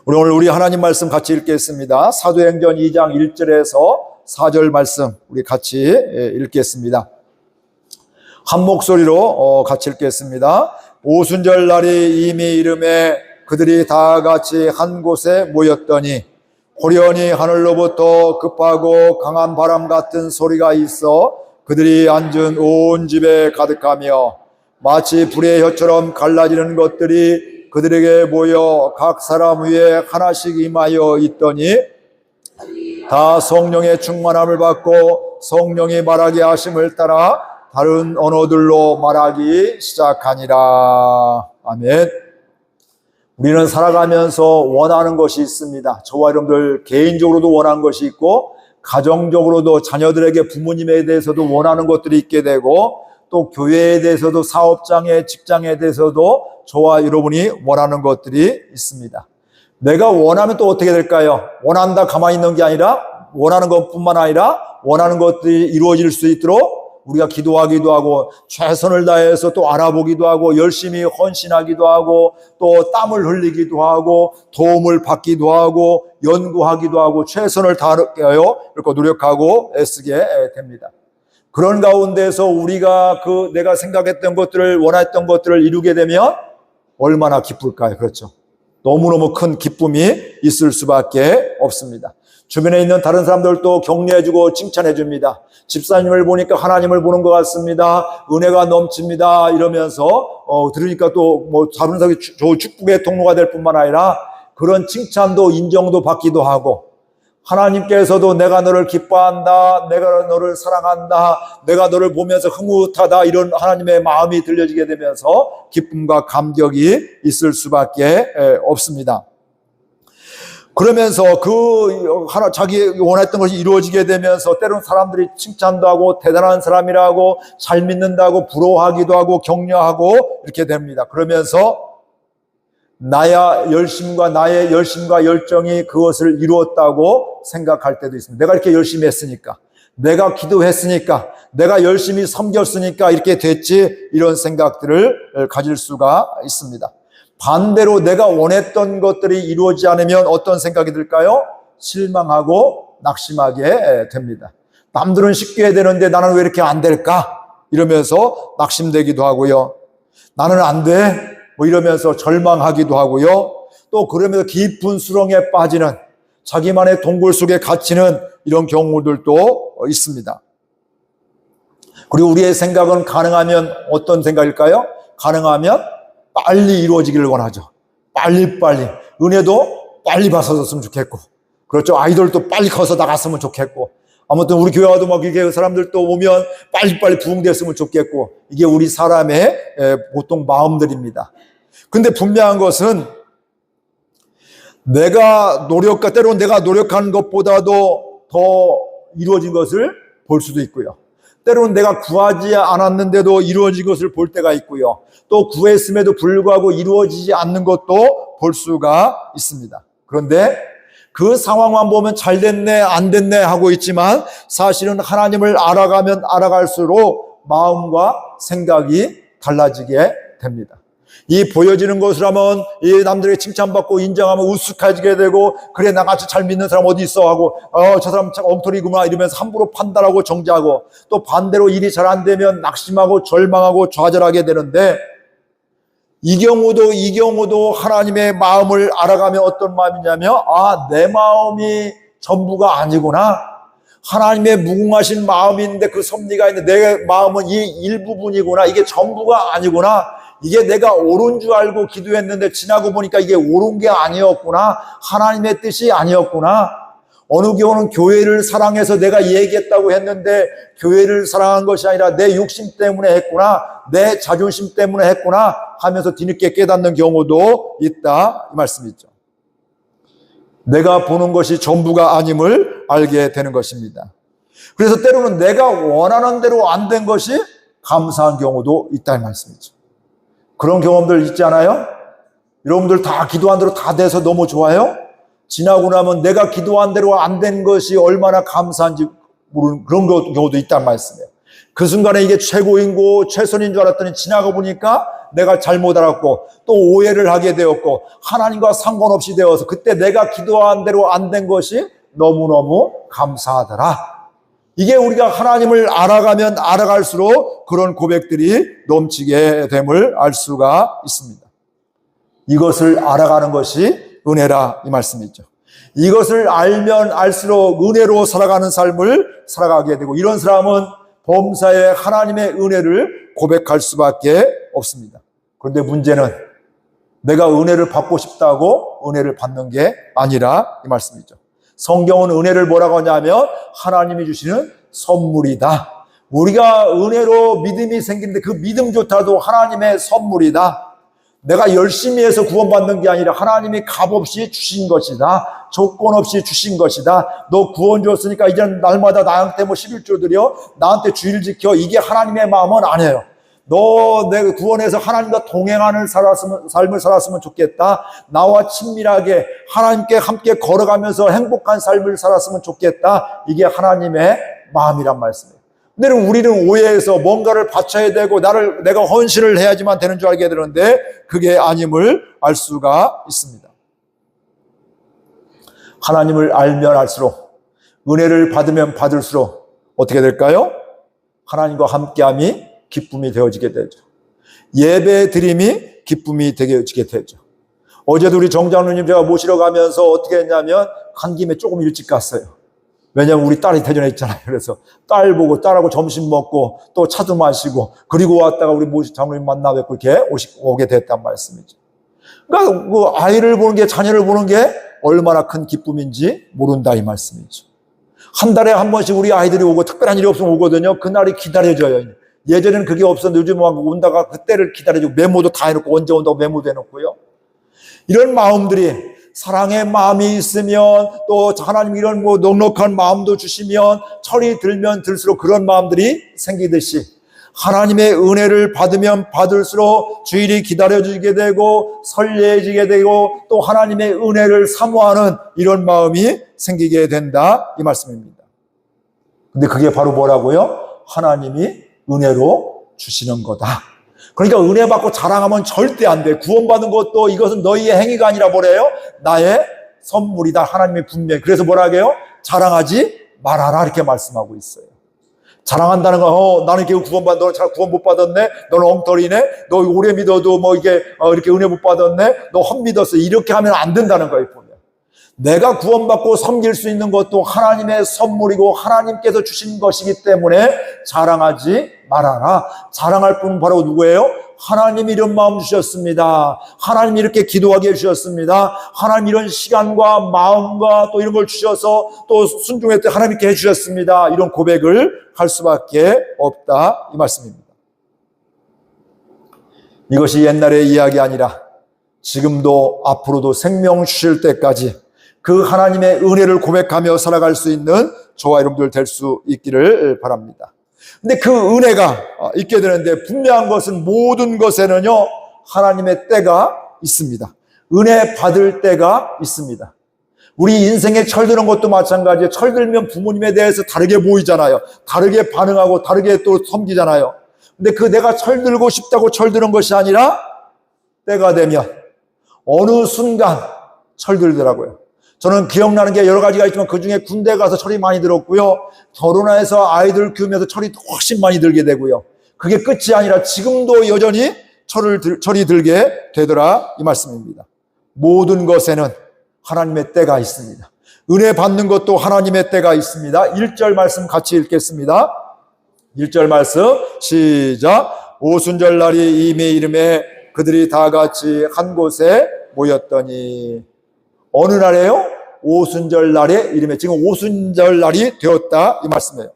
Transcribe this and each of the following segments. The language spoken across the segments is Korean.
오늘 하나님 말씀 같이 읽겠습니다. 사도행전 2장 1절에서 4절 말씀 우리 같이 읽겠습니다. 한 목소리로 같이 읽겠습니다. 오순절 날이 이미 이름에 그들이 다 같이 한 곳에 모였더니 호련히 하늘로부터 급하고 강한 바람 같은 소리가 있어 그들이 앉은 온 집에 가득하며 마치 불의 혀처럼 갈라지는 것들이 그들에게 모여 각 사람 위에 하나씩 임하여 있더니 다 성령의 충만함을 받고 성령이 말하게 하심을 따라 다른 언어들로 말하기 시작하니라. 아멘. 우리는 살아가면서 원하는 것이 있습니다. 저와 여러분들 개인적으로도 원하는 것이 있고 가정적으로도 자녀들에게 부모님에 대해서도 원하는 것들이 있게 되고 또 교회에 대해서도 사업장에 직장에 대해서도 저와 여러분이 원하는 것들이 있습니다. 내가 원하면 또 어떻게 될까요? 원한다 가만히 있는 게 아니라 원하는 것뿐만 아니라 원하는 것들이 이루어질 수 있도록 우리가 기도하기도 하고 최선을 다해서 또 알아보기도 하고 열심히 헌신하기도 하고 또 땀을 흘리기도 하고 도움을 받기도 하고 연구하기도 하고 최선을 다하여 이렇게 노력하고 애쓰게 됩니다. 그런 가운데서 우리가 내가 생각했던 것들을 원했던 것들을 이루게 되면 얼마나 기쁠까요? 그렇죠. 너무너무 큰 기쁨이 있을 수밖에 없습니다. 주변에 있는 다른 사람들도 격려해주고 칭찬해줍니다. 집사님을 보니까 하나님을 보는 것 같습니다. 은혜가 넘칩니다. 이러면서 들으니까 또 다른 사람이 좋은 축복의 통로가 될 뿐만 아니라 그런 칭찬도 인정도 받기도 하고 하나님께서도 내가 너를 기뻐한다, 내가 너를 사랑한다, 내가 너를 보면서 흐뭇하다 이런 하나님의 마음이 들려지게 되면서 기쁨과 감격이 있을 수밖에 없습니다. 그러면서 자기 원했던 것이 이루어지게 되면서 때로는 사람들이 칭찬도 하고 대단한 사람이라고 잘 믿는다고 부러워하기도 하고 격려하고 이렇게 됩니다. 그러면서 나의 열심과 열정이 그것을 이루었다고 생각할 때도 있습니다. 내가 이렇게 열심히 했으니까, 내가 기도했으니까, 내가 열심히 섬겼으니까 이렇게 됐지 이런 생각들을 가질 수가 있습니다. 반대로 내가 원했던 것들이 이루어지지 않으면 어떤 생각이 들까요? 실망하고 낙심하게 됩니다. 남들은 쉽게 해야 되는데 나는 왜 이렇게 안 될까? 이러면서 낙심되기도 하고요. 나는 안 돼? 이러면서 절망하기도 하고요. 또 그러면서 깊은 수렁에 빠지는 자기만의 동굴 속에 갇히는 이런 경우들도 있습니다. 그리고 우리의 생각은 가능하면 어떤 생각일까요? 가능하면 빨리 이루어지기를 원하죠. 빨리빨리. 은혜도 빨리 받아졌으면 좋겠고. 그렇죠. 아이들도 빨리 커서 나갔으면 좋겠고. 아무튼 우리 교회 와도 이렇게 사람들도 오면 빨리빨리 부흥됐으면 좋겠고. 이게 우리 사람의 보통 마음들입니다. 근데 분명한 것은 때로는 내가 노력한 것보다도 더 이루어진 것을 볼 수도 있고요. 때로는 내가 구하지 않았는데도 이루어진 것을 볼 때가 있고요. 또 구했음에도 불구하고 이루어지지 않는 것도 볼 수가 있습니다. 그런데 그 상황만 보면 잘 됐네, 안 됐네 하고 있지만 사실은 하나님을 알아가면 알아갈수록 마음과 생각이 달라지게 됩니다. 이 보여지는 것을 하면 이 남들에게 칭찬받고 인정하면 우스워지게 되고 그래 나같이 잘 믿는 사람 어디 있어 하고 저 사람 참 엉터리구나 이러면서 함부로 판단하고 정죄하고 또 반대로 일이 잘 안 되면 낙심하고 절망하고 좌절하게 되는데 이 경우도 하나님의 마음을 알아가면 어떤 마음이냐면 내 마음이 전부가 아니구나. 하나님의 무궁하신 마음인데 그 섭리가 있는데 내 마음은 이 일부분이구나. 이게 전부가 아니구나. 이게 내가 옳은 줄 알고 기도했는데 지나고 보니까 이게 옳은 게 아니었구나. 하나님의 뜻이 아니었구나. 어느 경우는 교회를 사랑해서 내가 얘기했다고 했는데 교회를 사랑한 것이 아니라 내 욕심 때문에 했구나. 내 자존심 때문에 했구나 하면서 뒤늦게 깨닫는 경우도 있다. 이 말씀이죠. 내가 보는 것이 전부가 아님을 알게 되는 것입니다. 그래서 때로는 내가 원하는 대로 안 된 것이 감사한 경우도 있다. 이 말씀이죠. 그런 경험들 있지 않아요? 여러분들 다 기도한 대로 다 돼서 너무 좋아요? 지나고 나면 내가 기도한 대로 안 된 것이 얼마나 감사한지 모르는 그런 경우도 있단 말씀이에요. 그 순간에 이게 최고인고 최선인 줄 알았더니 지나가 보니까 내가 잘못 알았고 또 오해를 하게 되었고 하나님과 상관없이 되어서 그때 내가 기도한 대로 안 된 것이 너무너무 감사하더라. 이게 우리가 하나님을 알아가면 알아갈수록 그런 고백들이 넘치게 됨을 알 수가 있습니다. 이것을 알아가는 것이 은혜라 이 말씀이죠. 이것을 알면 알수록 은혜로 살아가는 삶을 살아가게 되고 이런 사람은 범사에 하나님의 은혜를 고백할 수밖에 없습니다. 그런데 문제는 내가 은혜를 받고 싶다고 은혜를 받는 게 아니라 이 말씀이죠. 성경은 은혜를 뭐라고 하냐면 하나님이 주시는 선물이다. 우리가 은혜로 믿음이 생기는데 그 믿음조차도 하나님의 선물이다. 내가 열심히 해서 구원받는 게 아니라 하나님이 값없이 주신 것이다. 조건 없이 주신 것이다. 너 구원 줬으니까 이제 날마다 나한테 11조 드려. 나한테 주일 지켜. 이게 하나님의 마음은 아니에요. 너 내가 구원해서 하나님과 동행하는 삶을 살았으면 좋겠다. 나와 친밀하게 하나님께 함께 걸어가면서 행복한 삶을 살았으면 좋겠다. 이게 하나님의 마음이란 말씀이에요. 근데 우리는 오해해서 뭔가를 바쳐야 되고 내가 헌신을 해야지만 되는 줄 알게 되는데 그게 아님을 알 수가 있습니다. 하나님을 알면 알수록 은혜를 받으면 받을수록 어떻게 될까요? 하나님과 함께함이 기쁨이 되어지게 되죠. 예배 드림이 기쁨이 되어지게 되죠. 어제도 우리 정장로님 제가 모시러 가면서 어떻게 했냐면 간 김에 조금 일찍 갔어요. 왜냐면 우리 딸이 대전에 있잖아요. 그래서 딸 보고 딸하고 점심 먹고 또 차도 마시고 그리고 왔다가 우리 장로님 만나 뵙고 이렇게 오게 됐단 말씀이죠. 그러니까 그 아이를 보는 게 자녀를 보는 게 얼마나 큰 기쁨인지 모른다 이 말씀이죠. 한 달에 한 번씩 우리 아이들이 오고 특별한 일이 없으면 오거든요. 그날이 기다려져요. 예전에는 그게 없었는데 요즘은 온다가 그때를 기다려주고 메모도 다 해놓고 언제 온다고 메모도 해놓고요. 이런 마음들이 사랑의 마음이 있으면 또 하나님 이런 넉넉한 마음도 주시면 철이 들면 들수록 그런 마음들이 생기듯이 하나님의 은혜를 받으면 받을수록 주일이 기다려지게 되고 설레지게 되고 또 하나님의 은혜를 사모하는 이런 마음이 생기게 된다 이 말씀입니다. 근데 그게 바로 뭐라고요? 하나님이 은혜로 주시는 거다. 그러니까 은혜 받고 자랑하면 절대 안 돼. 구원받은 것도 이것은 너희의 행위가 아니라 뭐래요? 나의 선물이다. 하나님이 분명히. 그래서 뭐라 해요? 자랑하지 말아라 이렇게 말씀하고 있어요. 자랑한다는 건 나는 이렇게 너는 잘 구원 못 받았네. 너는 엉터리네. 너 오래 믿어도 이렇게 은혜 못 받았네. 너 헛믿었어. 이렇게 하면 안 된다는 거예요. 보면. 내가 구원받고 섬길 수 있는 것도 하나님의 선물이고 하나님께서 주신 것이기 때문에 자랑하지 말아라. 자랑할 분은 바로 누구예요? 하나님이 이런 마음 주셨습니다. 하나님이 이렇게 기도하게 해주셨습니다. 하나님 이런 시간과 마음과 또 이런 걸 주셔서 또 순종했을 때 하나님께 해주셨습니다. 이런 고백을 할 수밖에 없다 이 말씀입니다. 이것이 옛날의 이야기 아니라 지금도 앞으로도 생명 주실 때까지 그 하나님의 은혜를 고백하며 살아갈 수 있는 저와 여러분들 될 수 있기를 바랍니다. 근데 그 은혜가 있게 되는데 분명한 것은 모든 것에는요 하나님의 때가 있습니다. 은혜 받을 때가 있습니다. 우리 인생에 철드는 것도 마찬가지예요. 철들면 부모님에 대해서 다르게 보이잖아요. 다르게 반응하고 다르게 또 섬기잖아요. 근데 그 내가 철들고 싶다고 철드는 것이 아니라 때가 되면 어느 순간 철들더라고요. 저는 기억나는 게 여러 가지가 있지만 그중에 군대 가서 철이 많이 들었고요. 결혼해서 아이들 키우면서 철이 훨씬 많이 들게 되고요. 그게 끝이 아니라 지금도 여전히 철이 들게 되더라 이 말씀입니다. 모든 것에는 하나님의 때가 있습니다. 은혜 받는 것도 하나님의 때가 있습니다. 1절 말씀 같이 읽겠습니다. 1절 말씀 시작. 오순절 날이 이미 이름에 그들이 다 같이 한 곳에 모였더니 어느 날에요? 오순절 날의 이름에 지금 오순절 날이 되었다 이 말씀이에요.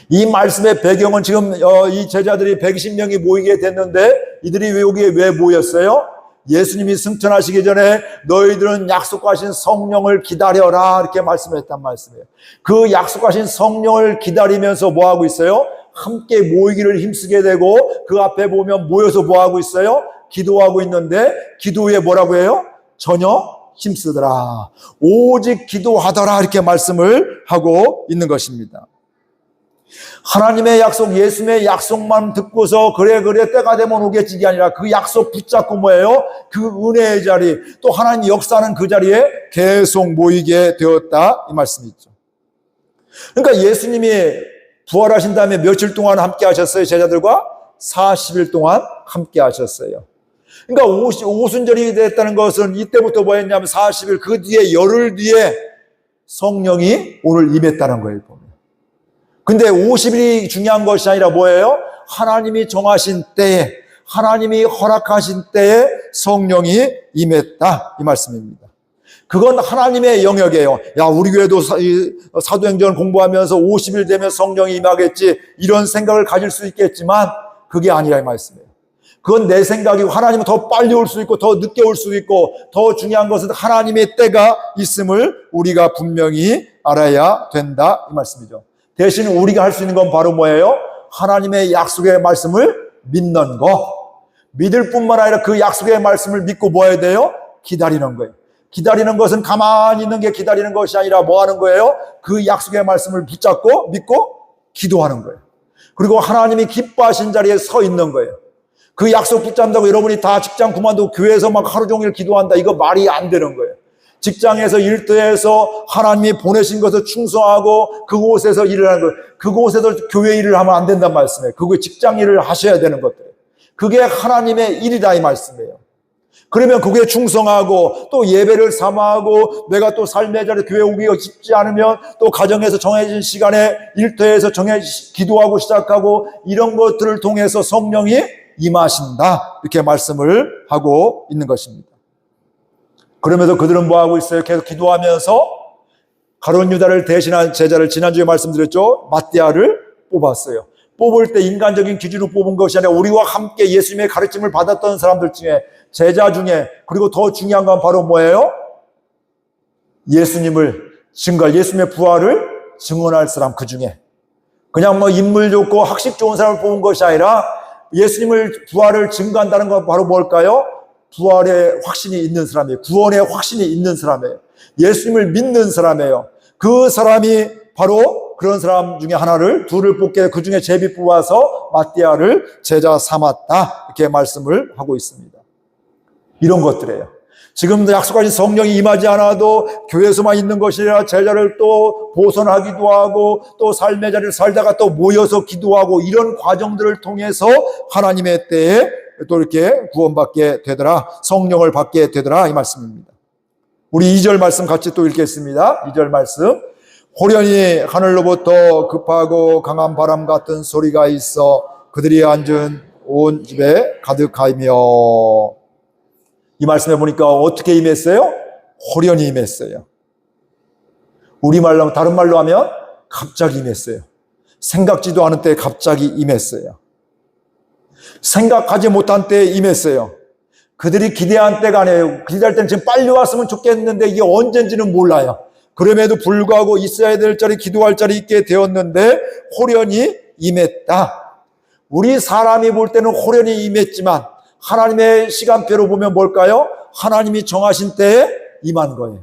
이 말씀의 배경은 지금 이 제자들이 120명이 모이게 됐는데 이들이 여기에 왜 모였어요? 예수님이 승천하시기 전에 너희들은 약속하신 성령을 기다려라 이렇게 말씀했단 말씀이에요. 그 약속하신 성령을 기다리면서 뭐하고 있어요? 함께 모이기를 힘쓰게 되고 그 앞에 보면 모여서 뭐하고 있어요? 기도하고 있는데 기도에 뭐라고 해요? 전혀 힘쓰더라. 오직 기도하더라 이렇게 말씀을 하고 있는 것입니다. 하나님의 약속, 예수님의 약속만 듣고서 그래 때가 되면 오겠지 게 아니라 그 약속 붙잡고 뭐예요? 그 은혜의 자리, 또 하나님이 역사하는 그 자리에 계속 모이게 되었다, 이 말씀이죠. 그러니까 예수님이 부활하신 다음에 며칠 동안 함께 하셨어요? 제자들과 40일 동안 함께 하셨어요. 그러니까 오순절이 됐다는 것은 이때부터 뭐 했냐면 40일, 그 뒤에 열흘 뒤에 성령이 오늘 임했다는 거예요. 근데 50일이 중요한 것이 아니라 뭐예요? 하나님이 정하신 때에, 하나님이 허락하신 때에 성령이 임했다, 이 말씀입니다. 그건 하나님의 영역이에요. 야, 우리 교회도 사도행전을 공부하면서 50일 되면 성령이 임하겠지, 이런 생각을 가질 수 있겠지만 그게 아니라 이 말씀이에요. 그건 내 생각이고, 하나님은 더 빨리 올 수 있고 더 늦게 올 수 있고, 더 중요한 것은 하나님의 때가 있음을 우리가 분명히 알아야 된다, 이 말씀이죠. 대신 우리가 할 수 있는 건 바로 뭐예요? 하나님의 약속의 말씀을 믿는 거. 믿을 뿐만 아니라 그 약속의 말씀을 믿고 뭐 해야 돼요? 기다리는 거예요. 기다리는 것은 가만히 있는 게 기다리는 것이 아니라 뭐 하는 거예요? 그 약속의 말씀을 붙잡고 믿고 기도하는 거예요. 그리고 하나님이 기뻐하신 자리에 서 있는 거예요. 그 약속 붙잡는다고 여러분이 다 직장 그만두고 교회에서 막 하루 종일 기도한다, 이거 말이 안 되는 거예요. 직장에서, 일터에서 하나님이 보내신 것을 충성하고 그곳에서 일을 하는 거예요. 그곳에서 교회 일을 하면 안 된단 말씀이에요. 그거 직장 일을 하셔야 되는 것들. 그게 하나님의 일이다, 이 말씀이에요. 그러면 그게 충성하고 또 예배를 삼아하고, 내가 또 삶의 자리에 교회 오기가 쉽지 않으면 또 가정에서 정해진 시간에 일터에서 기도하고 시작하고, 이런 것들을 통해서 성령이 임하신다, 이렇게 말씀을 하고 있는 것입니다. 그러면서 그들은 뭐 하고 있어요? 계속 기도하면서 가룟 유다를 대신한 제자를 지난주에 말씀드렸죠. 마띠아를 뽑았어요. 뽑을 때 인간적인 기준으로 뽑은 것이 아니라 우리와 함께 예수님의 가르침을 받았던 사람들 중에, 제자 중에, 그리고 더 중요한 건 바로 뭐예요? 예수님의 부활을 증언할 사람, 그 중에. 그냥 뭐 인물 좋고 학식 좋은 사람을 뽑은 것이 아니라 예수님을 부활을 증거한다는 건 바로 뭘까요? 부활의 확신이 있는 사람이에요. 구원의 확신이 있는 사람이에요. 예수님을 믿는 사람이에요. 그 사람이 바로 그런 사람 중에 하나를, 둘을 뽑게, 그 중에 제비 뽑아서 마띠아를 제자 삼았다, 이렇게 말씀을 하고 있습니다. 이런 것들이에요. 지금도 약속하신 성령이 임하지 않아도 교회에서만 있는 것이 아니라 제자를 또 보선하기도 하고, 또 삶의 자리를 살다가 또 모여서 기도하고, 이런 과정들을 통해서 하나님의 때에 또 이렇게 구원받게 되더라, 성령을 받게 되더라, 이 말씀입니다. 우리 2절 말씀 같이 또 읽겠습니다. 2절 말씀. 호련히 하늘로부터 급하고 강한 바람 같은 소리가 있어 그들이 앉은 온 집에 가득하며. 이 말씀에 보니까 어떻게 임했어요? 호련히 임했어요. 우리말로, 다른 말로 하면 갑자기 임했어요. 생각지도 않은 때에 갑자기 임했어요. 생각하지 못한 때에 임했어요. 그들이 기대한 때가 아니에요. 기대할 때는 지금 빨리 왔으면 좋겠는데 이게 언젠지는 몰라요. 그럼에도 불구하고 있어야 될 자리, 기도할 자리 있게 되었는데 호련히 임했다. 우리 사람이 볼 때는 호련히 임했지만 하나님의 시간표로 보면 뭘까요? 하나님이 정하신 때에 임한 거예요.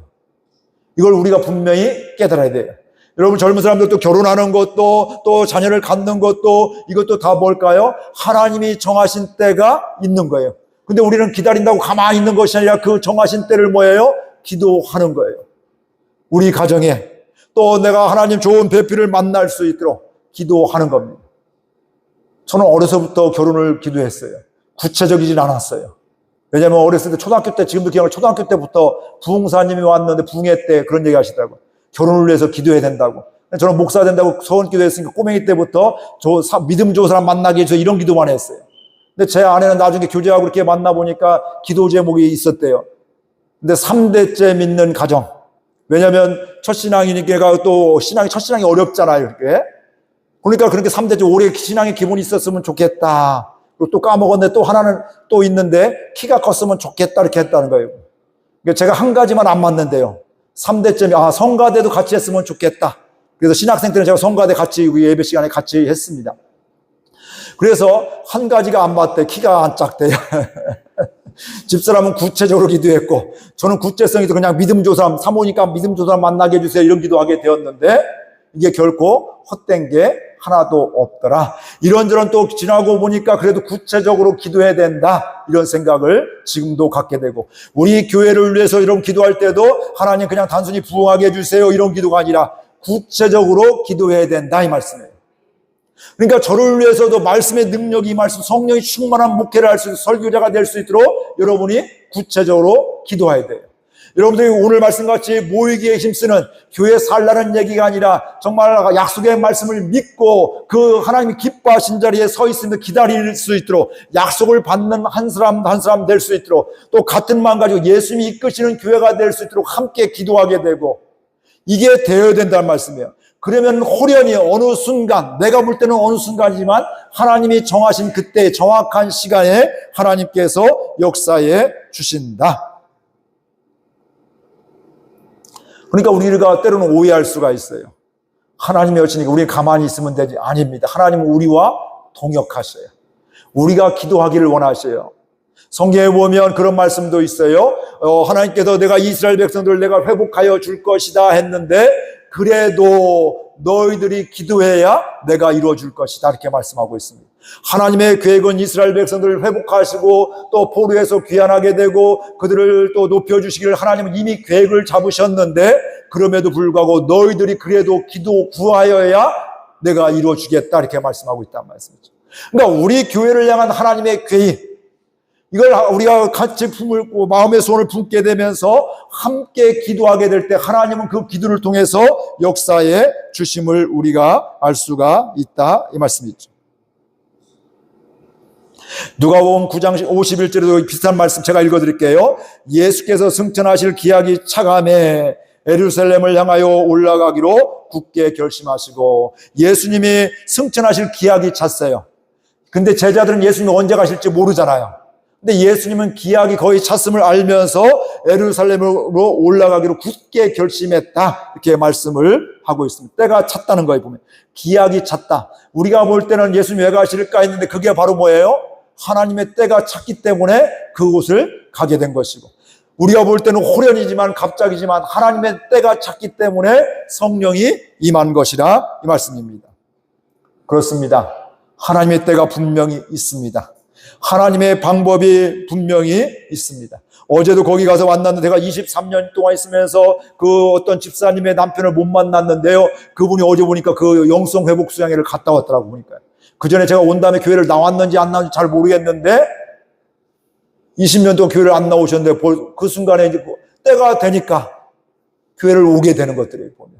이걸 우리가 분명히 깨달아야 돼요. 여러분, 젊은 사람들도 결혼하는 것도, 또 자녀를 갖는 것도, 이것도 다 뭘까요? 하나님이 정하신 때가 있는 거예요. 근데 우리는 기다린다고 가만히 있는 것이 아니라 그 정하신 때를 뭐예요? 기도하는 거예요. 우리 가정에 또 내가 하나님 좋은 배필을 만날 수 있도록 기도하는 겁니다. 저는 어려서부터 결혼을 기도했어요. 구체적이진 않았어요. 왜냐하면 어렸을 때, 초등학교 때, 지금도 기억나요. 초등학교 때부터 부흥사님이 왔는데 부흥회 때 그런 얘기 하시더라고요. 결혼을 위해서 기도해야 된다고. 저는 목사 된다고 소원 기도했으니까 꼬맹이 때부터 믿음 좋은 사람 만나게 해서 이런 기도만 했어요. 근데 제 아내는 나중에 교제하고 그렇게 만나보니까 기도 제목이 있었대요. 근데 3대째 믿는 가정. 왜냐면 첫 신앙이니까 또 첫 신앙이 어렵잖아요, 이렇게. 그러니까 그렇게 3대째 오래 신앙의 기본이 있었으면 좋겠다. 그리고 또 까먹었는데 또 하나는 또 있는데 키가 컸으면 좋겠다, 이렇게 했다는 거예요. 그러니까 제가 한 가지만 안 맞는데요. 3대째, 성가대도 같이 했으면 좋겠다. 그래서 신학생 때는 제가 성가대 같이 예배 시간에 같이 했습니다. 그래서 한 가지가 안 맞대. 키가 안 작대요. 집사람은 구체적으로 기도했고, 저는 구체성이도 그냥 믿음 조사람, 사모니까 믿음 조사람 만나게 해주세요, 이런 기도하게 되었는데, 이게 결코 헛된 게 하나도 없더라. 이런저런 또 지나고 보니까 그래도 구체적으로 기도해야 된다, 이런 생각을 지금도 갖게 되고, 우리 교회를 위해서 이런 기도할 때도 하나님 그냥 단순히 부흥하게 해주세요, 이런 기도가 아니라 구체적으로 기도해야 된다, 이 말씀이에요. 그러니까 저를 위해서도 말씀의 능력이 임할 수, 성령이 충만한 목회를 할 수 있도록, 설교자가 될 수 있도록 여러분이 구체적으로 기도해야 돼요. 여러분들이 오늘 말씀같이 모이기에 힘쓰는 교회 살라는 얘기가 아니라 정말 약속의 말씀을 믿고 그 하나님이 기뻐하신 자리에 서 있으며 기다릴 수 있도록, 약속을 받는 한 사람 한 사람 될 수 있도록, 또 같은 마음 가지고 예수님이 이끄시는 교회가 될 수 있도록 함께 기도하게 되고, 이게 되어야 된다는 말씀이에요. 그러면 호련히 어느 순간, 내가 볼 때는 어느 순간이지만 하나님이 정하신 그때 정확한 시간에 하나님께서 역사해 주신다. 그러니까 우리가 때로는 오해할 수가 있어요. 하나님이 여시니까 우리 가만히 있으면 되지. 아닙니다. 하나님은 우리와 동역하셔요. 우리가 기도하기를 원하셔요. 성경에 보면 그런 말씀도 있어요. 하나님께서 내가 이스라엘 백성들을 내가 회복하여 줄 것이다 했는데, 그래도 너희들이 기도해야 내가 이루어 줄 것이다, 이렇게 말씀하고 있습니다. 하나님의 계획은 이스라엘 백성들을 회복하시고 또 포로에서 귀환하게 되고 그들을 또 높여주시기를 하나님은 이미 계획을 잡으셨는데, 그럼에도 불구하고 너희들이 그래도 기도 구하여야 내가 이루어주겠다, 이렇게 말씀하고 있다는 말씀이죠. 그러니까 우리 교회를 향한 하나님의 계획, 이걸 우리가 같이 품고 마음의 손을 품게 되면서 함께 기도하게 될 때 하나님은 그 기도를 통해서 역사해 주심을 우리가 알 수가 있다, 이 말씀이죠. 누가복음 9장 51절에도 비슷한 말씀 제가 읽어드릴게요. 예수께서 승천하실 기약이 차감해 예루살렘을 향하여 올라가기로 굳게 결심하시고, 예수님이 승천하실 기약이 찼어요. 근데 제자들은 예수님이 언제 가실지 모르잖아요. 근데 예수님은 기약이 거의 찼음을 알면서 예루살렘으로 올라가기로 굳게 결심했다, 이렇게 말씀을 하고 있습니다. 때가 찼다는 거예요. 보면 기약이 찼다. 우리가 볼 때는 예수님 왜 가실까 했는데 그게 바로 뭐예요? 하나님의 때가 찼기 때문에 그곳을 가게 된 것이고, 우리가 볼 때는 호련이지만 갑작이지만 하나님의 때가 찼기 때문에 성령이 임한 것이라, 이 말씀입니다. 그렇습니다. 하나님의 때가 분명히 있습니다. 하나님의 방법이 분명히 있습니다. 어제도 거기 가서 만났는데, 제가 23년 동안 있으면서 그 어떤 집사님의 남편을 못 만났는데요, 그분이 어제 보니까 그 영성 회복 수양회를 갔다 왔더라고. 보니까 그 전에 제가 온 다음에 교회를 나왔는지 안 나왔는지 잘 모르겠는데 20년 동안 교회를 안 나오셨는데 그 순간에 이제 때가 되니까 교회를 오게 되는 것들이에요, 보면.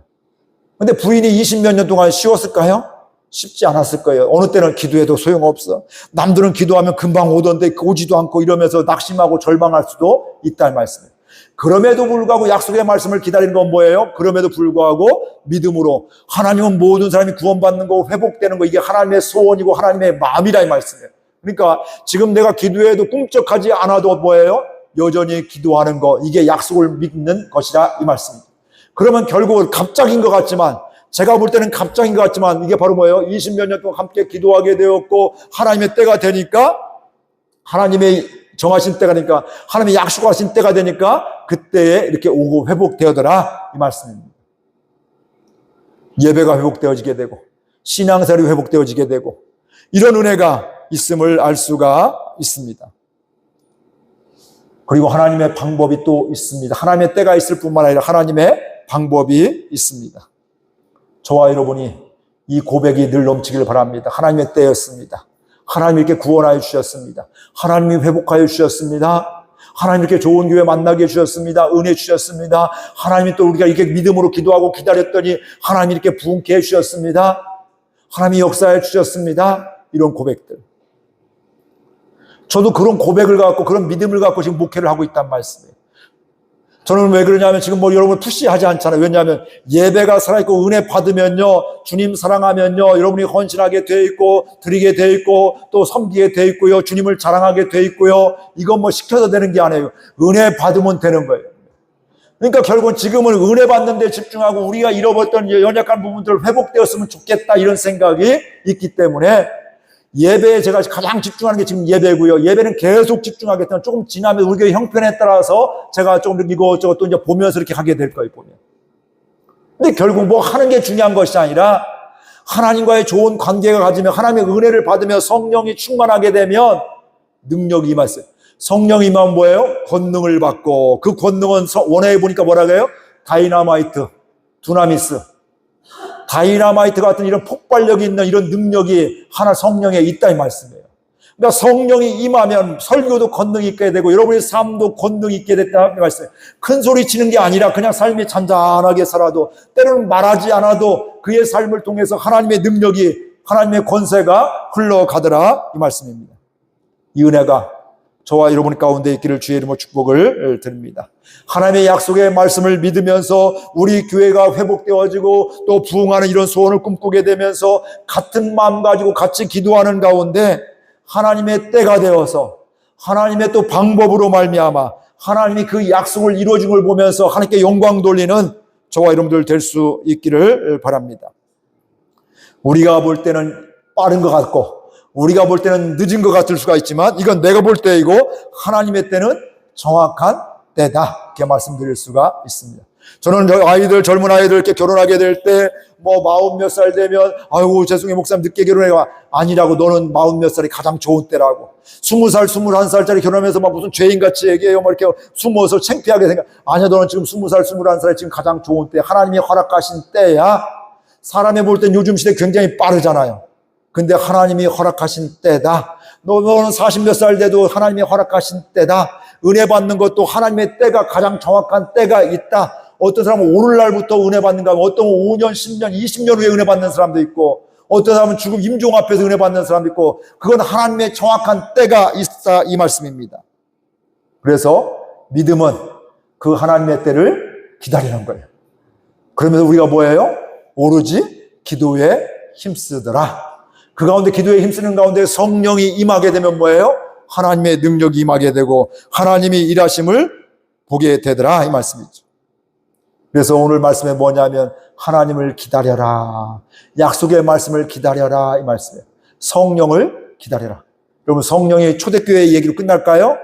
근데 부인이 20몇 년 동안 쉬웠을까요? 쉽지 않았을 거예요. 어느 때는 기도해도 소용없어. 남들은 기도하면 금방 오던데 오지도 않고 이러면서 낙심하고 절망할 수도 있다는 말씀이에요. 그럼에도 불구하고 약속의 말씀을 기다리는 건 뭐예요? 그럼에도 불구하고 믿음으로, 하나님은 모든 사람이 구원받는 거, 회복되는 거, 이게 하나님의 소원이고 하나님의 마음이라, 이 말씀이에요. 그러니까 지금 내가 기도해도 꿈쩍하지 않아도 뭐예요? 여전히 기도하는 거, 이게 약속을 믿는 것이라, 이 말씀입니다. 그러면 결국은 갑작인 것 같지만, 제가 볼 때는 갑작인 것 같지만 이게 바로 뭐예요? 20몇 년 동안 함께 기도하게 되었고 하나님의 때가 되니까, 하나님의 정하신 때가 되니까, 하나님의 약속하신 때가 되니까 그때에 이렇게 오고 회복되어더라, 이 말씀입니다. 예배가 회복되어지게 되고 신앙생활이 회복되어지게 되고, 이런 은혜가 있음을 알 수가 있습니다. 그리고 하나님의 방법이 또 있습니다. 하나님의 때가 있을 뿐만 아니라 하나님의 방법이 있습니다. 저와 여러분이 이 고백이 늘 넘치기를 바랍니다. 하나님의 때였습니다. 하나님이 이렇게 구원하여 주셨습니다. 하나님이 회복하여 주셨습니다. 하나님 이렇게 좋은 교회 만나게 해주셨습니다. 은혜 주셨습니다. 하나님이 또 우리가 이렇게 믿음으로 기도하고 기다렸더니 하나님이 이렇게 부흥케 해주셨습니다. 하나님이 역사해 주셨습니다. 이런 고백들. 저도 그런 고백을 갖고 그런 믿음을 갖고 지금 목회를 하고 있단 말씀이에요. 저는 왜 그러냐면 지금 뭐 여러분 푸시하지 않잖아요. 왜냐하면 예배가 살아있고 은혜 받으면요, 주님 사랑하면요, 여러분이 헌신하게 돼 있고 드리게 돼 있고 또 섬기게 돼 있고요, 주님을 자랑하게 돼 있고요, 이건 뭐 시켜서 되는 게 아니에요. 은혜 받으면 되는 거예요. 그러니까 결국은 지금은 은혜 받는 데 집중하고 우리가 잃어버렸던 연약한 부분들을 회복되었으면 좋겠다, 이런 생각이 있기 때문에 예배에 제가 가장 집중하는 게 지금 예배고요. 예배는 계속 집중하겠지만 조금 지나면 우리 교회 형편에 따라서 제가 조금 이것저것 또 이제 보면서 이렇게 하게 될 거예요, 보면. 근데 결국 뭐 하는 게 중요한 것이 아니라 하나님과의 좋은 관계가 가지면 하나님의 은혜를 받으며 성령이 충만하게 되면 능력이 임했어요. 성령이 임하면 뭐예요? 권능을 받고, 그 권능은 원어에 보니까 뭐라고 해요? 다이나마이트, 두나미스. 다이나마이트 같은 이런 폭발력이 있는 이런 능력이 하나 성령에 있다 이 말씀이에요. 그러니까 성령이 임하면 설교도 권능이 있게 되고 여러분의 삶도 권능이 있게 됐다 이 말씀이에요. 큰 소리 치는 게 아니라 그냥 삶이 잔잔하게 살아도, 때로는 말하지 않아도 그의 삶을 통해서 하나님의 능력이, 하나님의 권세가 흘러가더라 이 말씀입니다. 이 은혜가 저와 여러분 가운데 있기를 주의 이름으로 축복을 드립니다. 하나님의 약속의 말씀을 믿으면서 우리 교회가 회복되어지고 또 부흥하는 이런 소원을 꿈꾸게 되면서 같은 마음 가지고 같이 기도하는 가운데 하나님의 때가 되어서 하나님의 또 방법으로 말미암아 하나님이 그 약속을 이루어진 걸 보면서 하나님께 영광 돌리는 저와 여러분들 될 수 있기를 바랍니다. 우리가 볼 때는 빠른 것 같고 우리가 볼 때는 늦은 것 같을 수가 있지만 이건 내가 볼 때이고 하나님의 때는 정확한 때다 이렇게 말씀드릴 수가 있습니다. 저는 아이들, 젊은 아이들 이렇게 결혼하게 될 때 뭐 40 몇 살 되면 아이고 죄송해요 목사님 늦게 결혼해요. 아니라고, 너는 40 몇 살이 가장 좋은 때라고. 20살, 21살짜리 결혼하면서 막 무슨 죄인같이 얘기해요. 막 이렇게 숨어서 창피하게 생각. 아니야, 너는 지금 20살, 21살이 지금 가장 좋은 때, 하나님이 허락하신 때야. 사람이 볼 땐 요즘 시대 굉장히 빠르잖아요. 근데 하나님이 허락하신 때다. 너는 40 몇 살 돼도 하나님이 허락하신 때다. 은혜 받는 것도 하나님의 때가 가장 정확한 때가 있다. 어떤 사람은 오늘날부터 은혜 받는가 하면 어떤 5년, 10년, 20년 후에 은혜 받는 사람도 있고 어떤 사람은 죽음 임종 앞에서 은혜 받는 사람도 있고 그건 하나님의 정확한 때가 있다 이 말씀입니다. 그래서 믿음은 그 하나님의 때를 기다리는 거예요. 그러면서 우리가 뭐예요? 오로지 기도에 힘쓰더라. 그 가운데 기도에 힘쓰는 가운데 성령이 임하게 되면 뭐예요? 하나님의 능력이 임하게 되고 하나님이 일하심을 보게 되더라 이 말씀이죠. 그래서 오늘 말씀에 뭐냐면 하나님을 기다려라. 약속의 말씀을 기다려라 이 말씀이에요. 성령을 기다려라. 여러분 성령이 초대교회 얘기로 끝날까요?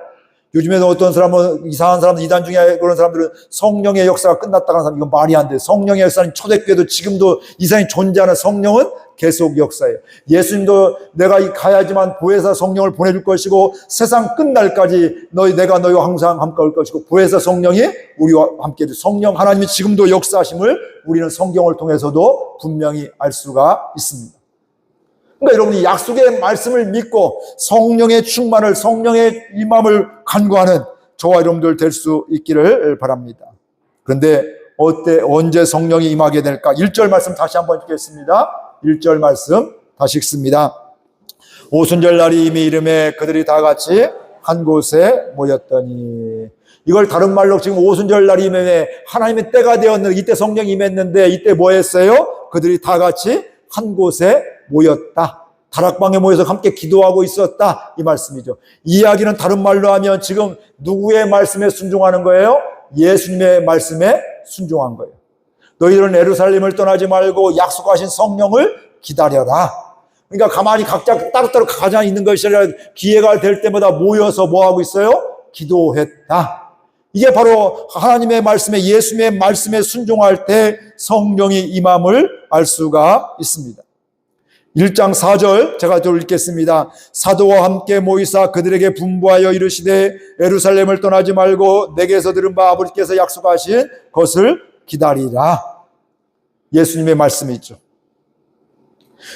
요즘에도 어떤 사람은 이상한 사람들, 이단 중에 그런 사람들은 성령의 역사가 끝났다는 사람, 이건 말이 안 돼. 성령의 역사는 초대교회도 지금도 이상히 존재하는 성령은 계속 역사예요. 예수님도 내가 가야지만 보혜사 성령을 보내줄 것이고 세상 끝날까지 내가 너희와 항상 함께 올 것이고 보혜사 성령이 우리와 함께 해줄. 성령 하나님이 지금도 역사하심을 우리는 성경을 통해서도 분명히 알 수가 있습니다. 그러니까 여러분이 약속의 말씀을 믿고 성령의 충만을, 성령의 임함을 간구하는 저와 여러분들 될 수 있기를 바랍니다. 그런데 언제 성령이 임하게 될까? 1절 말씀 다시 한번 읽겠습니다. 1절 말씀 다시 읽습니다. 오순절 날이 이미 이름에 그들이 다 같이 한 곳에 모였더니, 이걸 다른 말로 지금 오순절 날이 이름에 하나님의 때가 되었는데 이때 성령이 임했는데 이때 뭐 했어요? 그들이 다 같이 한 곳에 모였다. 다락방에 모여서 함께 기도하고 있었다. 이 말씀이죠. 이 이야기는 다른 말로 하면 지금 누구의 말씀에 순종하는 거예요? 예수님의 말씀에 순종한 거예요. 너희들은 예루살렘을 떠나지 말고 약속하신 성령을 기다려라. 그러니까 가만히 각자 따로따로 가장 있는 것이 아니라 기회가 될 때마다 모여서 뭐 하고 있어요? 기도했다. 이게 바로 하나님의 말씀에, 예수님의 말씀에 순종할 때 성령이 임함을 알 수가 있습니다. 1장 4절 제가 또 읽겠습니다. 사도와 함께 모이사 그들에게 분부하여 이르시되 예루살렘을 떠나지 말고 내게서 들은 바 아버지께서 약속하신 것을 기다리라. 예수님의 말씀이죠.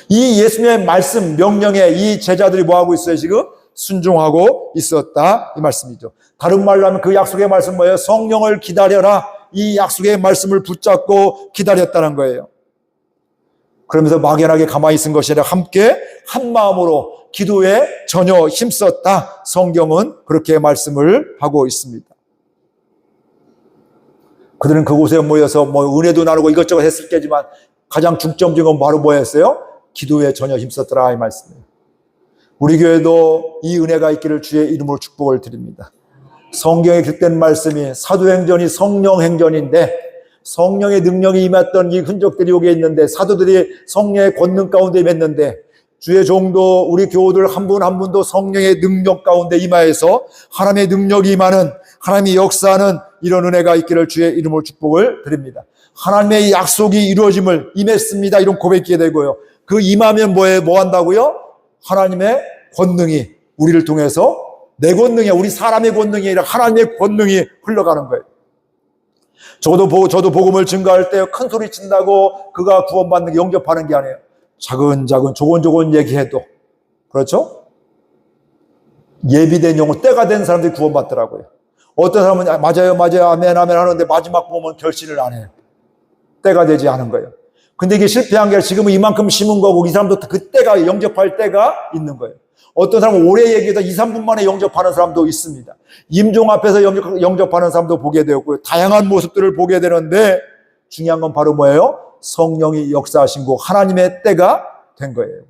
이 예수님의 말씀 명령에 이 제자들이 뭐하고 있어요? 지금 순종하고 있었다 이 말씀이죠. 다른 말로 하면 그 약속의 말씀 뭐예요? 성령을 기다려라. 이 약속의 말씀을 붙잡고 기다렸다는 거예요. 그러면서 막연하게 가만히 있은 것이 아니라 함께 한 마음으로 기도에 전혀 힘썼다. 성경은 그렇게 말씀을 하고 있습니다. 그들은 그곳에 모여서 은혜도 나누고 이것저것 했을 때지만 가장 중점적인 건 바로 뭐였어요? 기도에 전혀 힘썼더라 이 말씀이에요. 우리 교회도 이 은혜가 있기를 주의 이름으로 축복을 드립니다. 성경에 기록된 말씀이 사도행전이 성령행전인데 성령의 능력이 임했던 이 흔적들이 여기에 있는데 사도들이 성령의 권능 가운데 임했는데 주의 종도 우리 교우들 한 분 한 분도 성령의 능력 가운데 임하여서 하나님의 능력이 임하는 하나님이 역사하는 이런 은혜가 있기를 주의 이름으로 축복을 드립니다. 하나님의 약속이 이루어짐을 임했습니다. 이런 고백이 되고요. 그 임하면 뭐 한다고요? 하나님의 권능이 우리를 통해서 내 권능이 우리 사람의 권능이 아니라 하나님의 권능이 흘러가는 거예요. 저도 복음을 증거할 때 큰 소리 친다고 그가 구원받는 게 영접하는 게 아니에요. 차근차근 조곤조곤 얘기해도 그렇죠? 예비된 영혼 때가 된 사람들이 구원받더라고요. 어떤 사람은 맞아요 아멘 하는데 마지막 보면 결실을 안 해요. 때가 되지 않은 거예요. 근데 이게 실패한 게 아니라 지금은 이만큼 심은 거고 이 사람도 그때가 영접할 때가 있는 거예요. 어떤 사람은 오래 얘기해서 2, 3분 만에 영접하는 사람도 있습니다. 임종 앞에서 영접하는 사람도 보게 되었고요. 다양한 모습들을 보게 되는데 중요한 건 바로 뭐예요? 성령이 역사하신 거 하나님의 때가 된 거예요.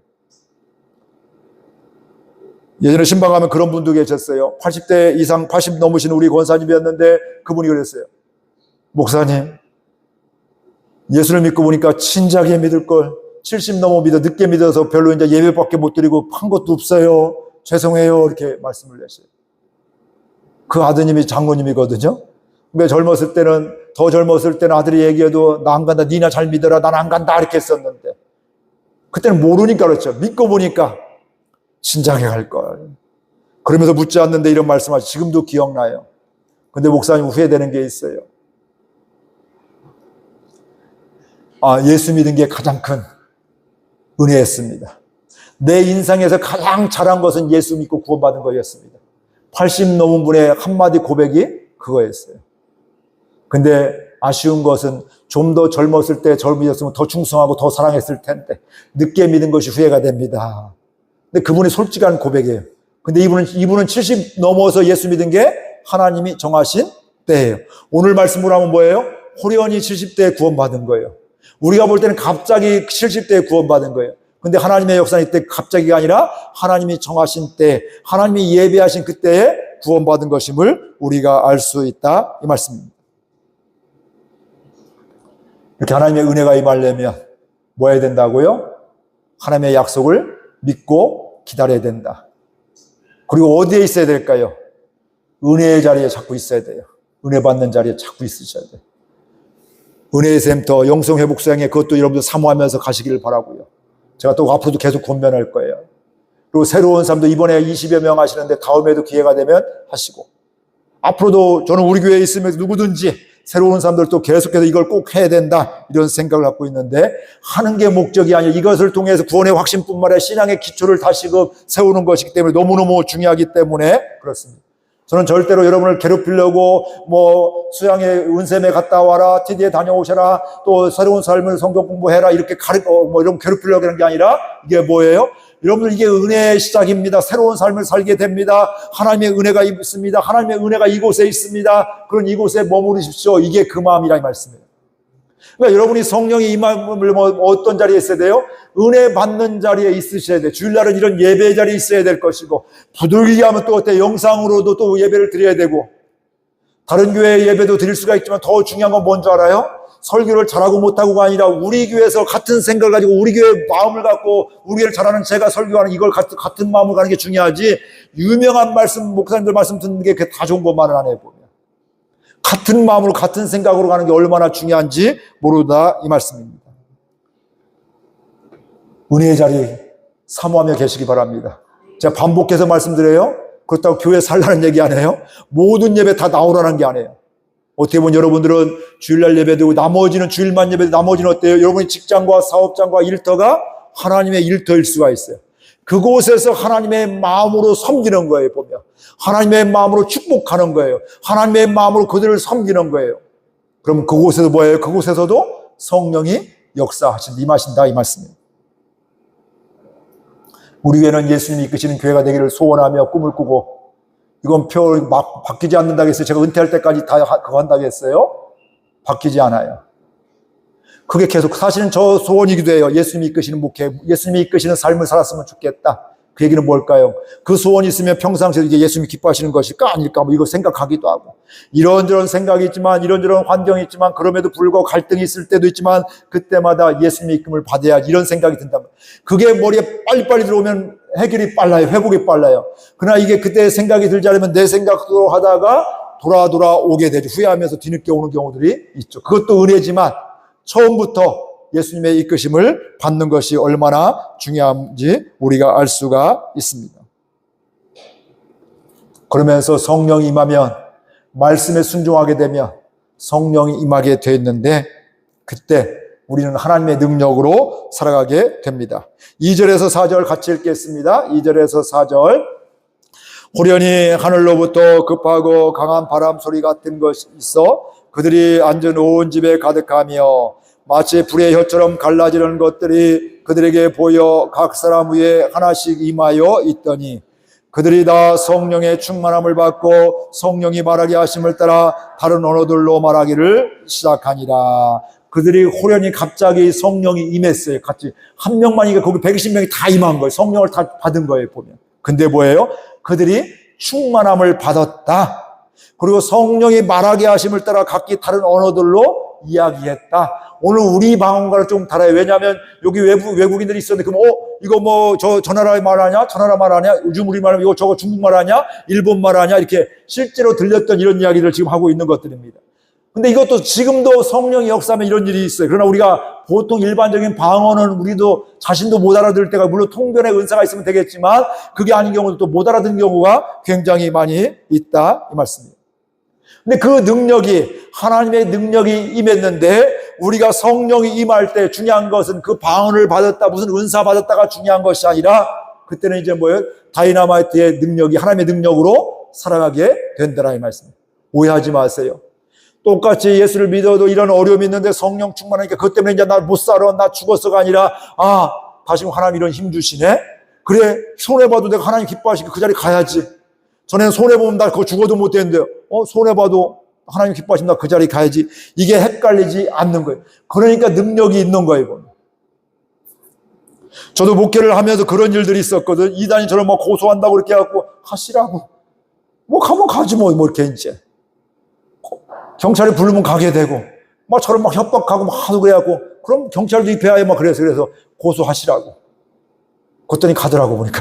예전에 신방 가면 그런 분도 계셨어요. 80대 이상 80 넘으신 우리 권사님이었는데 그분이 그랬어요. 목사님, 예수를 믿고 보니까 진작에 믿을 걸 70 넘어 늦게 믿어서 별로 이제 예배밖에 못 드리고 한 것도 없어요. 죄송해요. 이렇게 말씀을 내셔요. 그 아드님이 장로님이거든요. 그러니까 더 젊었을 때는 아들이 얘기해도 나 안 간다. 니나 잘 믿어라. 난 안 간다. 이렇게 했었는데 그때는 모르니까 그렇죠. 믿고 보니까 진작에 갈 걸. 그러면서 묻지 않는데 이런 말씀하시 지금도 기억나요. 근데 목사님 후회되는 게 있어요. 예수 믿은 게 가장 큰 은혜였습니다. 내 인생에서 가장 잘한 것은 예수 믿고 구원받은 거였습니다. 80 넘은 분의 한마디 고백이 그거였어요. 근데 아쉬운 것은 좀 더 젊었을 때 믿었으면 더 충성하고 더 사랑했을 텐데 늦게 믿은 것이 후회가 됩니다. 근데 그분이 솔직한 고백이에요. 근데 이분은 70 넘어서 예수 믿은 게 하나님이 정하신 때예요. 오늘 말씀으로 하면 뭐예요? 호련히 70대에 구원받은 거예요. 우리가 볼 때는 갑자기 70대에 구원받은 거예요. 근데 하나님의 역사는 이때 갑자기가 아니라 하나님이 정하신 때, 하나님이 예배하신 그때에 구원받은 것임을 우리가 알 수 있다. 이 말씀입니다. 이렇게 하나님의 은혜가 임하려면 뭐 해야 된다고요? 하나님의 약속을 믿고 기다려야 된다. 그리고 어디에 있어야 될까요? 은혜의 자리에 자꾸 있어야 돼요. 은혜 받는 자리에 자꾸 있으셔야 돼요. 은혜의 샘터, 영성회복수양회 그것도 여러분들 사모하면서 가시기를 바라고요. 제가 또 앞으로도 계속 권면할 거예요. 그리고 새로운 사람도 이번에 20여 명 하시는데 다음에도 기회가 되면 하시고 앞으로도 저는 우리 교회에 있으면서 누구든지 새로운 사람들도 계속해서 이걸 꼭 해야 된다 이런 생각을 갖고 있는데 하는 게 목적이 아니라 이것을 통해서 구원의 확신뿐만 아니라 신앙의 기초를 다시금 세우는 것이기 때문에 너무너무 중요하기 때문에 그렇습니다. 저는 절대로 여러분을 괴롭히려고 수양회 은샘에 갔다 와라, TD에 다녀오셔라, 또 새로운 삶을 성경 공부해라 이렇게 이런 괴롭히려고 하는 게 아니라 이게 뭐예요? 여러분들 이게 은혜의 시작입니다. 새로운 삶을 살게 됩니다. 하나님의 은혜가 있습니다. 하나님의 은혜가 이곳에 있습니다. 그런 이곳에 머무르십시오. 이게 그 마음이라 이 말씀이에요. 그러니까 여러분이 성령이 임함을 어떤 자리에 있어야 돼요? 은혜 받는 자리에 있으셔야 돼요. 주일날은 이런 예배 자리에 있어야 될 것이고 부득이하게 하면 또 어때? 영상으로도 또 예배를 드려야 되고 다른 교회 예배도 드릴 수가 있지만 더 중요한 건 뭔지 알아요? 설교를 잘하고 못하고가 아니라 우리 교회에서 같은 생각을 가지고 우리 교회 마음을 갖고 우리 교회를 잘하는 제가 설교하는 이걸 같은 마음을 가는 게 중요하지 유명한 말씀 목사님들 말씀 듣는 게 다 좋은 것만은 안 해보면 같은 마음으로 같은 생각으로 가는 게 얼마나 중요한지 모르다 이 말씀입니다. 은혜의 자리 사모하며 계시기 바랍니다. 제가 반복해서 말씀드려요. 그렇다고 교회 살라는 얘기 안 해요. 모든 예배 다 나오라는 게 아니에요. 어떻게 보면 여러분들은 주일날 예배되고 나머지는 주일만 예배되고 나머지는 어때요? 여러분의 직장과 사업장과 일터가 하나님의 일터일 수가 있어요. 그곳에서 하나님의 마음으로 섬기는 거예요. 보면 하나님의 마음으로 축복하는 거예요. 하나님의 마음으로 그들을 섬기는 거예요. 그럼 그곳에서 뭐예요? 그곳에서도 성령이 역사하신 임하신다 이 말씀입니다. 우리 교회는 예수님이 이끄시는 교회가 되기를 소원하며 꿈을 꾸고 이건 막 바뀌지 않는다고 했어요. 제가 은퇴할 때까지 다 그거 한다고 했어요. 바뀌지 않아요. 그게 계속 사실은 저 소원이기도 해요. 예수님이 이끄시는 목회, 예수님이 이끄시는 삶을 살았으면 좋겠다. 그 얘기는 뭘까요? 그 소원이 있으면 평상시에 이게 예수님이 기뻐하시는 것일까 아닐까 이거 생각하기도 하고 이런저런 생각이 있지만 이런저런 환경이 있지만 그럼에도 불구하고 갈등이 있을 때도 있지만 그때마다 예수님의 이끌림을 받아야 이런 생각이 든다면 그게 머리에 빨리빨리 들어오면 해결이 빨라요. 회복이 빨라요. 그러나 이게 그때 생각이 들지 않으면 내 생각으로 하다가 돌아 오게 되죠. 후회하면서 뒤늦게 오는 경우들이 있죠. 그것도 은혜지만 처음부터 예수님의 이끄심을 받는 것이 얼마나 중요한지 우리가 알 수가 있습니다. 그러면서 성령이 임하면, 말씀에 순종하게 되면 성령이 임하게 되었는데, 그때 우리는 하나님의 능력으로 살아가게 됩니다. 2절에서 4절 같이 읽겠습니다. 2절에서 4절. 호련히 하늘로부터 급하고 강한 바람 소리 같은 것이 있어 그들이 앉은 온 집에 가득하며 마치 불의 혀처럼 갈라지는 것들이 그들에게 보여 각 사람 위에 하나씩 임하여 있더니 그들이 다 성령의 충만함을 받고 성령이 말하게 하심을 따라 다른 언어들로 말하기를 시작하니라. 그들이 호련히 갑자기 성령이 임했어요. 같이 한 명만이니까 거기 120명이 다 임한 거예요. 성령을 다 받은 거예요, 보면. 근데 뭐예요? 그들이 충만함을 받았다. 그리고 성령이 말하게 하심을 따라 각기 다른 언어들로 이야기했다. 오늘 우리 방언과는 좀 달라요. 왜냐하면 여기 외국인들이 있었는데, 그럼 이거 뭐 저 나라 말하냐? 저 나라 말하냐? 요즘 우리 말하면 이거 저거 중국 말하냐? 일본 말하냐? 이렇게 실제로 들렸던 이런 이야기를 지금 하고 있는 것들입니다. 근데 이것도 지금도 성령이 역사하면 이런 일이 있어요. 그러나 우리가 보통 일반적인 방언은 우리도 자신도 못 알아들을 때가, 물론 통변의 은사가 있으면 되겠지만 그게 아닌 경우도 또 못 알아듣는 경우가 굉장히 많이 있다, 이 말씀이에요. 근데 그 능력이, 하나님의 능력이 임했는데 우리가 성령이 임할 때 중요한 것은 그 방언을 받았다, 무슨 은사 받았다가 중요한 것이 아니라 그때는 이제 뭐예요? 다이너마이트의 능력이 하나님의 능력으로 살아가게 된다라, 이 말씀이에요. 오해하지 마세요. 똑같이 예수를 믿어도 이런 어려움이 있는데 성령 충만하니까 그것 때문에 이제 나 못 살아, 나 죽었어가 아니라, 다시 하나님 이런 힘 주시네? 그래, 손해봐도 내가 하나님 기뻐하시니까 그 자리 가야지. 전에는 손해보면 나 그거 죽어도 못 되는데, 손해봐도 하나님 기뻐하시면 나 그 자리 가야지. 이게 헷갈리지 않는 거예요. 그러니까 능력이 있는 거예요. 저도 목회를 하면서 그런 일들이 있었거든. 이단이 저를 뭐 고소한다고 이렇게 해갖고, 하시라고. 뭐 가면 가지 뭐 이렇게 이제. 경찰이 부르면 가게 되고, 막 저를 막 협박하고 막 하도 그래갖고, 그럼 경찰도 입회하에 막 그래서 고소하시라고. 그랬더니 가더라고, 보니까.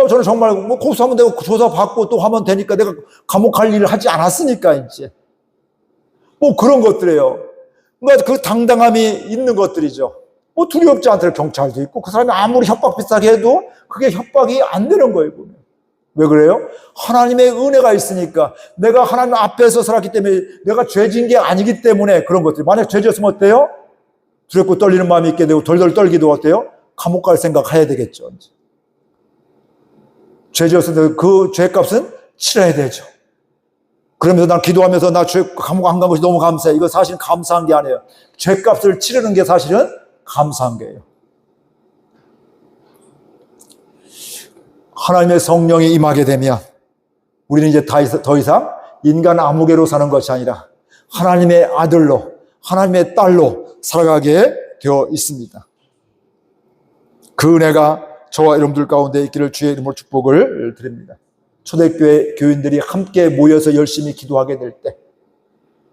저는 정말 뭐 고소하면 되고 조사받고 또 하면 되니까 내가 감옥 갈 일을 하지 않았으니까, 이제. 뭐 그런 것들이에요. 그 당당함이 있는 것들이죠. 뭐 두렵지 않더라도 경찰도 있고, 그 사람이 아무리 협박 비슷하게 해도 그게 협박이 안 되는 거예요, 보면. 왜 그래요? 하나님의 은혜가 있으니까. 내가 하나님 앞에서 살았기 때문에, 내가 죄진 게 아니기 때문에 그런 것들이. 만약 죄졌으면 어때요? 두렵고 떨리는 마음이 있게 되고 덜덜 떨기도 어때요? 감옥 갈 생각 해야 되겠죠. 죄졌을 때 그 죄값은 치러야 되죠. 그러면서 난 기도하면서 나 감옥 안 간 것이 너무 감사해. 이거 사실 감사한 게 아니에요. 죄값을 치르는 게 사실은 감사한 거예요. 하나님의 성령이 임하게 되면 우리는 이제 더 이상 인간 아무개로 사는 것이 아니라 하나님의 아들로, 하나님의 딸로 살아가게 되어 있습니다. 그 은혜가 저와 여러분들 가운데 있기를 주의 이름으로 축복을 드립니다. 초대교회 교인들이 함께 모여서 열심히 기도하게 될 때,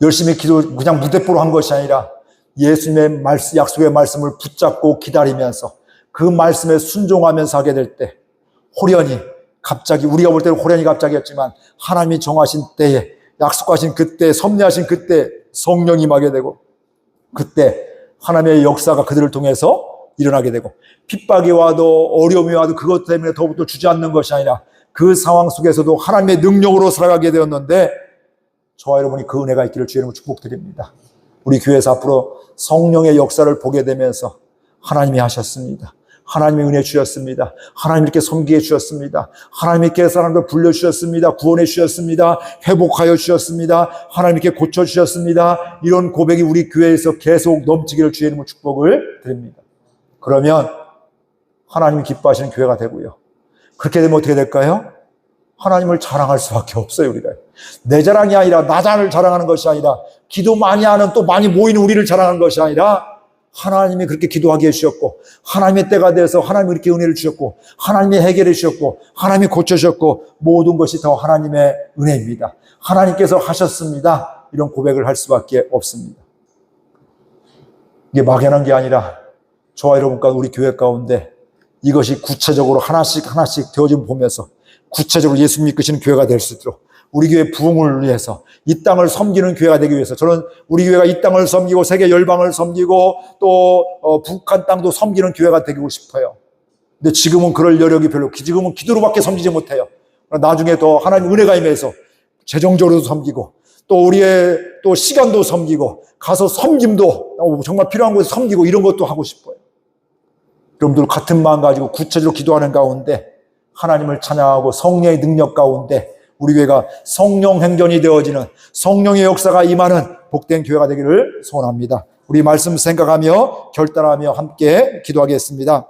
열심히 기도 그냥 무대뽀로 한 것이 아니라 예수님의 말씀, 약속의 말씀을 붙잡고 기다리면서 그 말씀에 순종하면서 하게 될 때, 호련히, 갑자기, 우리가 볼 때는 호련히 갑자기였지만 하나님이 정하신 때에, 약속하신 그때, 섭리하신 그때 성령이 임하게 되고, 그때 하나님의 역사가 그들을 통해서 일어나게 되고, 핍박이 와도 어려움이 와도 그것 때문에 더욱더 주저앉는 것이 아니라 그 상황 속에서도 하나님의 능력으로 살아가게 되었는데, 저와 여러분이 그 은혜가 있기를 주의 이름으로 축복드립니다. 우리 교회에서 앞으로 성령의 역사를 보게 되면서 하나님이 하셨습니다. 하나님의 은혜 주셨습니다. 하나님 이렇게 섬기게 주셨습니다. 하나님 이렇게 사람들 불러주셨습니다. 구원해 주셨습니다. 회복하여 주셨습니다. 하나님 이렇게 고쳐주셨습니다. 이런 고백이 우리 교회에서 계속 넘치기를 주의 이름으로 축복을 드립니다. 그러면 하나님이 기뻐하시는 교회가 되고요. 그렇게 되면 어떻게 될까요? 하나님을 자랑할 수밖에 없어요, 우리가. 내 자랑이 아니라 나를 자랑하는 것이 아니라, 기도 많이 하는 또 많이 모이는 우리를 자랑하는 것이 아니라, 하나님이 그렇게 기도하게 해주셨고, 하나님의 때가 돼서 하나님이 그렇게 은혜를 주셨고, 하나님이 해결해 주셨고, 하나님이 고쳐주셨고, 모든 것이 다 하나님의 은혜입니다. 하나님께서 하셨습니다. 이런 고백을 할 수밖에 없습니다. 이게 막연한 게 아니라 저와 여러분과 우리 교회 가운데 이것이 구체적으로 하나씩 되어짐을 보면서 구체적으로 예수님이 이끄시는 교회가 될 수 있도록 우리 교회 부흥을 위해서, 이 땅을 섬기는 교회가 되기 위해서, 저는 우리 교회가 이 땅을 섬기고 세계 열방을 섬기고 또 북한 땅도 섬기는 교회가 되고 싶어요. 근데 지금은 그럴 여력이 별로, 지금은 기도로밖에 섬기지 못해요. 나중에 더 하나님 은혜가 임해서 재정적으로도 섬기고 또 우리의 또 시간도 섬기고 가서 섬김도 정말 필요한 곳에 섬기고 이런 것도 하고 싶어요. 여러분들 같은 마음 가지고 구체적으로 기도하는 가운데 하나님을 찬양하고 성령의 능력 가운데 우리 교회가 성령 행전이 되어지는, 성령의 역사가 임하는 복된 교회가 되기를 소원합니다. 우리 말씀 생각하며 결단하며 함께 기도하겠습니다.